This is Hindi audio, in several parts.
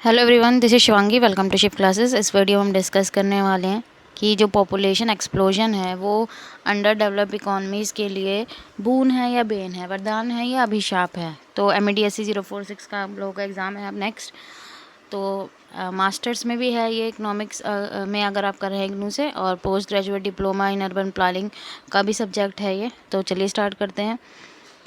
Hello everyone, this is Shivangi. Welcome to shift classes. इस वीडियो में हम डिस्कस करने वाले हैं कि जो पॉपुलेशन एक्सप्लोजन है वो अंडर डेवलप इकोनॉमीज़ के लिए बून है या बेन है, वरदान है या अभिशाप है। तो MEDSC 046 का हम लोगों का एग्ज़ाम है अब नेक्स्ट। तो मास्टर्स में भी है ये इकोनॉमिक्स में अगर आप कर रहे हैं इग्नू से, और post graduate diploma in urban planning का भी सब्जेक्ट है ये। तो चलिए स्टार्ट करते हैं।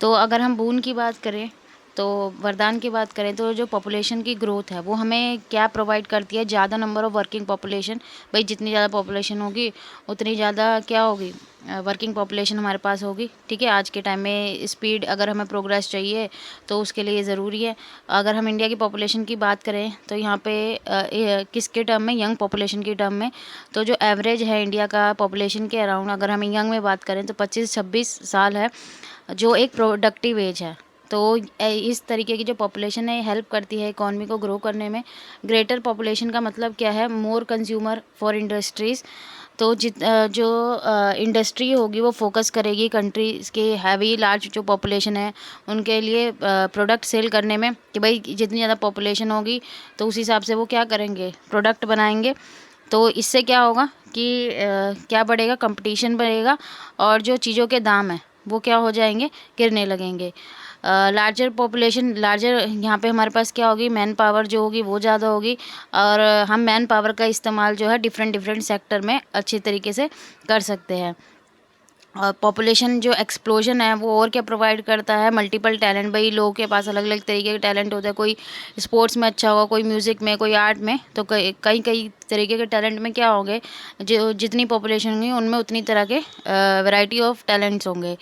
तो अगर हम बून की बात करें, तो वरदान की बात करें, तो जो पॉपुलेशन की ग्रोथ है वो हमें क्या प्रोवाइड करती है? ज़्यादा नंबर ऑफ़ वर्किंग पॉपुलेशन। भाई जितनी ज़्यादा पॉपुलेशन होगी उतनी ज़्यादा क्या होगी, वर्किंग पॉपुलेशन हमारे पास होगी। ठीक है, आज के टाइम में स्पीड, अगर हमें प्रोग्रेस चाहिए तो उसके लिए ज़रूरी है। अगर हम इंडिया की पॉपुलेशन की बात करें तो यहाँ पे किसके टर्म में, यंग पॉपुलेशन के टर्म में, तो जो एवरेज है इंडिया का पॉपुलेशन के अराउंड, अगर हम यंग में बात करें तो 25-26 साल है, जो एक प्रोडक्टिव एज है। तो इस तरीके की जो पॉपुलेशन है हेल्प करती है इकॉनमी को ग्रो करने में। ग्रेटर पॉपुलेशन का मतलब क्या है? मोर कंज्यूमर फॉर इंडस्ट्रीज़। तो जो इंडस्ट्री होगी वो फोकस करेगी कंट्रीज़ के हैवी लार्ज जो पॉपुलेशन है उनके लिए प्रोडक्ट सेल करने में, कि भाई जितनी ज़्यादा पॉपुलेशन होगी तो उस हिसाब से वो क्या करेंगे, प्रोडक्ट बनाएंगे। तो इससे क्या होगा कि क्या बढ़ेगा, कंपटीशन बढ़ेगा, और जो चीज़ों के दाम हैं वो क्या हो जाएंगे, गिरने लगेंगे। लार्जर पॉपुलेशन, लार्जर यहाँ पे हमारे पास क्या होगी, मैन पावर जो होगी वो ज़्यादा होगी, और हम मैन पावर का इस्तेमाल जो है डिफरेंट डिफरेंट सेक्टर में अच्छी तरीके से कर सकते हैं। और पॉपुलेशन जो एक्सप्लोजन है वो और क्या प्रोवाइड करता है? Multiple talent. भाई लोगों के पास अलग अलग तरीके के टैलेंट होते हैं, कोई स्पोर्ट्स में अच्छा होगा, कोई म्यूज़िक में, कोई आर्ट में। तो कई कई कई तरीके के टैलेंट में क्या होंगे, जो जितनी पॉपुलेशन होगी उनमें उतनी तरह के वैरायटी ऑफ टैलेंट्स होंगे।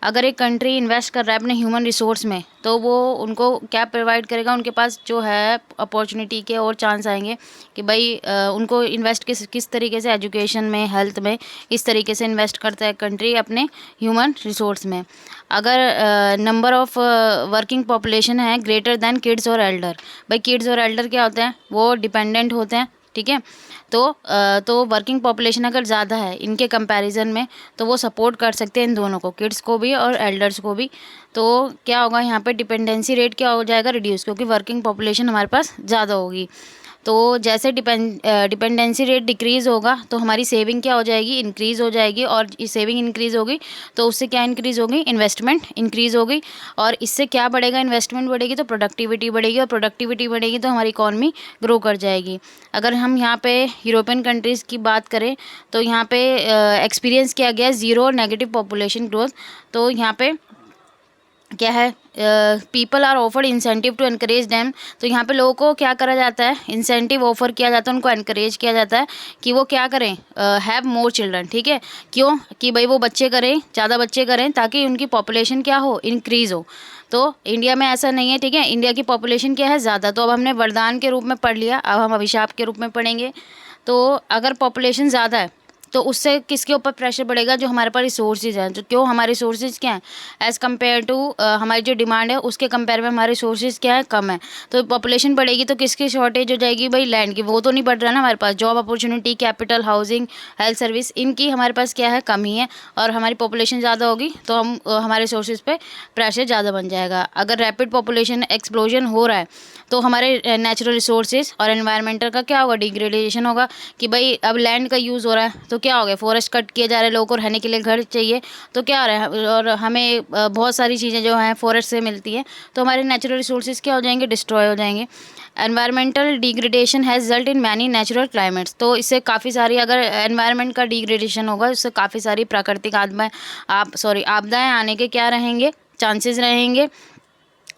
अगर एक कंट्री इन्वेस्ट कर रहा है अपने ह्यूमन रिसोर्स में, तो वो उनको क्या प्रोवाइड करेगा? उनके पास जो है अपॉर्चुनिटी के और चांस आएंगे कि भाई उनको इन्वेस्ट किस तरीके से, एजुकेशन में, हेल्थ में, इस तरीके से इन्वेस्ट करता है कंट्री अपने ह्यूमन रिसोर्स में। अगर नंबर ऑफ़ वर्किंग पॉपुलेशन है ग्रेटर दैन किड्स और एल्डर। भाई किड्स और एल्डर क्या होते हैं? वो डिपेंडेंट होते हैं। ठीक है, तो वर्किंग पॉपुलेशन अगर ज़्यादा है इनके कंपैरिजन में, तो वो सपोर्ट कर सकते हैं इन दोनों को, किड्स को भी और एल्डर्स को भी। तो क्या होगा यहाँ पे, डिपेंडेंसी रेट क्या हो जाएगा, रिड्यूस, क्योंकि वर्किंग पॉपुलेशन हमारे पास ज़्यादा होगी। तो जैसे डिपेंडेंसी रेट डिक्रीज़ होगा तो हमारी सेविंग क्या हो जाएगी, इंक्रीज़ हो जाएगी, और सेविंग इंक्रीज़ होगी तो उससे क्या इंक्रीज़ होगी, इन्वेस्टमेंट इंक्रीज़ होगी, और इससे क्या बढ़ेगा, इन्वेस्टमेंट बढ़ेगी तो प्रोडक्टिविटी बढ़ेगी, और प्रोडक्टिविटी बढ़ेगी तो हमारी इकॉनमी ग्रो कर जाएगी। अगर हम यहाँ पे यूरोपियन कंट्रीज़ की बात करें तो यहाँ पे एक्सपीरियंस किया गया ज़ीरो और नेगेटिव पॉपुलेशन ग्रोथ। तो यहाँ पे क्या है, people are offered incentive to encourage them. तो यहाँ पे लोगों को क्या करा जाता है, इंसेंटिव ऑफर किया जाता है, उनको एनकरेज किया जाता है कि वो क्या करें, हैव मोर चिल्ड्रन। ठीक है, क्यों? कि भाई वो बच्चे करें, ज़्यादा बच्चे करें, ताकि उनकी पॉपुलेशन क्या हो, इंक्रीज़ हो। तो इंडिया में ऐसा नहीं है। ठीक है, इंडिया की पॉपुलेशन क्या है, ज़्यादा। तो अब हमने वरदान के रूप में पढ़ लिया, अब हम अभिशाप के रूप में पढ़ेंगे। तो अगर पॉपुलेशन ज़्यादा है तो उससे किसके ऊपर प्रेशर पड़ेगा, जो हमारे पास रिसोर्सेज हैं। जो क्यों, हमारे रिसोर्सेज क्या हैं, एज़ कम्पेयर टू हमारी जो डिमांड है उसके कंपेयर में हमारे रिसोर्सेज क्या है, कम है। तो पॉपुलेशन बढ़ेगी तो किसकी शॉर्टेज हो जाएगी, भाई लैंड की। वो तो नहीं बढ़ रहा ना हमारे पास, job opportunity, capital, housing, health service, इनकी हमारे पास क्या है, कमी है। और हमारी पॉपुलेशन ज़्यादा होगी तो हम हमारे रिसोर्सेज पे प्रेशर ज़्यादा बन जाएगा। अगर रैपिड पॉपुलेशन एक्सप्लोजन हो रहा है तो हमारे नेचुरल रिसोर्सेज और एनवायरमेंटल का क्या होगा, डिग्रेडेशन होगा। कि भाई अब लैंड का यूज़ हो रहा है तो क्या हो गया, फॉरेस्ट कट किए जा रहे हैं, लोगों को रहने के लिए घर चाहिए, तो क्या हो रहा है, और हमें बहुत सारी चीज़ें जो हैं फॉरेस्ट से मिलती हैं, तो हमारे नेचुरल रिसोर्सेज क्या हो जाएंगे, डिस्ट्रॉय हो जाएंगे। Environmental degradation has result in many natural climates. तो इससे काफ़ी सारी, अगर एनवायरनमेंट का डिग्रेडेशन होगा इससे काफ़ी सारी प्राकृतिक आपदाएँ आने के क्या रहेंगे, चांसेस रहेंगे।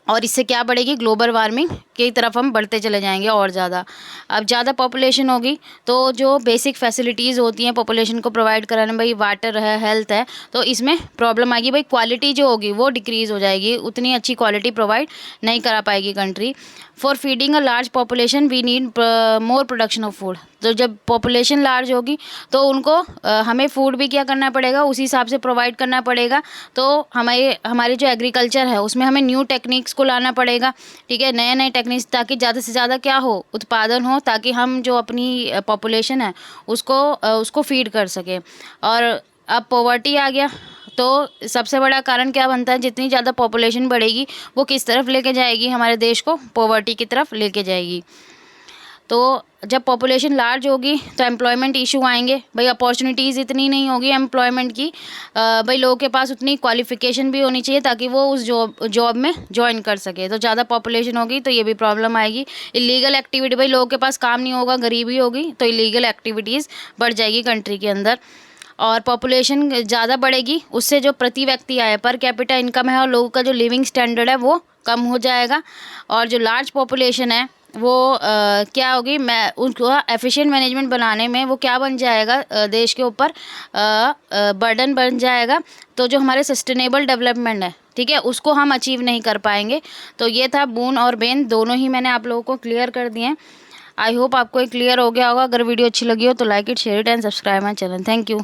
और इससे क्या बढ़ेगी, ग्लोबल वार्मिंग की तरफ हम बढ़ते चले जाएंगे और ज़्यादा। अब ज़्यादा पॉपुलेशन होगी तो जो बेसिक फैसिलिटीज़ होती हैं पॉपुलेशन को प्रोवाइड कराने, भाई वाटर है, हेल्थ है, तो इसमें प्रॉब्लम आएगी। भाई क्वालिटी जो होगी वो डिक्रीज़ हो जाएगी, उतनी अच्छी क्वालिटी प्रोवाइड नहीं करा पाएगी country. For feeding a large population we need more production of food. तो जब पॉपुलेशन लार्ज होगी तो उनको हमें फूड भी क्या करना पड़ेगा, उसी हिसाब से प्रोवाइड करना पड़ेगा। तो हमारी जो एग्रीकल्चर है उसमें हमें न्यू टेक्निक्स को लाना पड़ेगा। ठीक है, नए नए टेक्निक्स, ताकि ज़्यादा से ज़्यादा क्या हो, उत्पादन हो, ताकि हम जो अपनी पॉपुलेशन है उसको फीड कर सकें। और अब पॉवर्टी आ गया तो सबसे बड़ा कारण क्या बनता है, जितनी ज़्यादा पॉपुलेशन बढ़ेगी वो किस तरफ लेके जाएगी, हमारे देश को पॉवर्टी की तरफ लेके जाएगी। तो जब पॉपुलेशन लार्ज होगी तो एम्प्लॉयमेंट इशू आएंगे भाई, अपॉर्चुनिटीज़ इतनी नहीं होगी एम्प्लॉयमेंट की, भाई लोगों के पास उतनी क्वालिफ़िकेशन भी होनी चाहिए ताकि वो उस जॉब में ज्वाइन कर सके। तो ज़्यादा पॉपुलेशन होगी तो ये भी प्रॉब्लम आएगी। इलीगल एक्टिविटी, भाई लोगों के पास काम नहीं होगा, गरीबी होगी तो इलीगल एक्टिविटीज़ बढ़ जाएगी कंट्री के अंदर। और पॉपुलेशन ज़्यादा बढ़ेगी, उससे जो प्रति व्यक्ति आय पर कैपिटा इनकम है और लोगों का जो लिविंग स्टैंडर्ड है वो कम हो जाएगा। और जो लार्ज पॉपुलेशन है वो क्या होगी, मैं उनको एफिशिएंट मैनेजमेंट बनाने में वो क्या बन जाएगा, देश के ऊपर बर्डन बन जाएगा। तो जो हमारे सस्टेनेबल डेवलपमेंट है, ठीक है, उसको हम अचीव नहीं कर पाएंगे। तो ये था बून और बेन, दोनों ही मैंने आप लोगों को क्लियर कर दिए हैं। आई होप आपको ये क्लियर हो गया होगा। अगर वीडियो अच्छी लगी हो तो like it, share it and subscribe my channel. Thank you.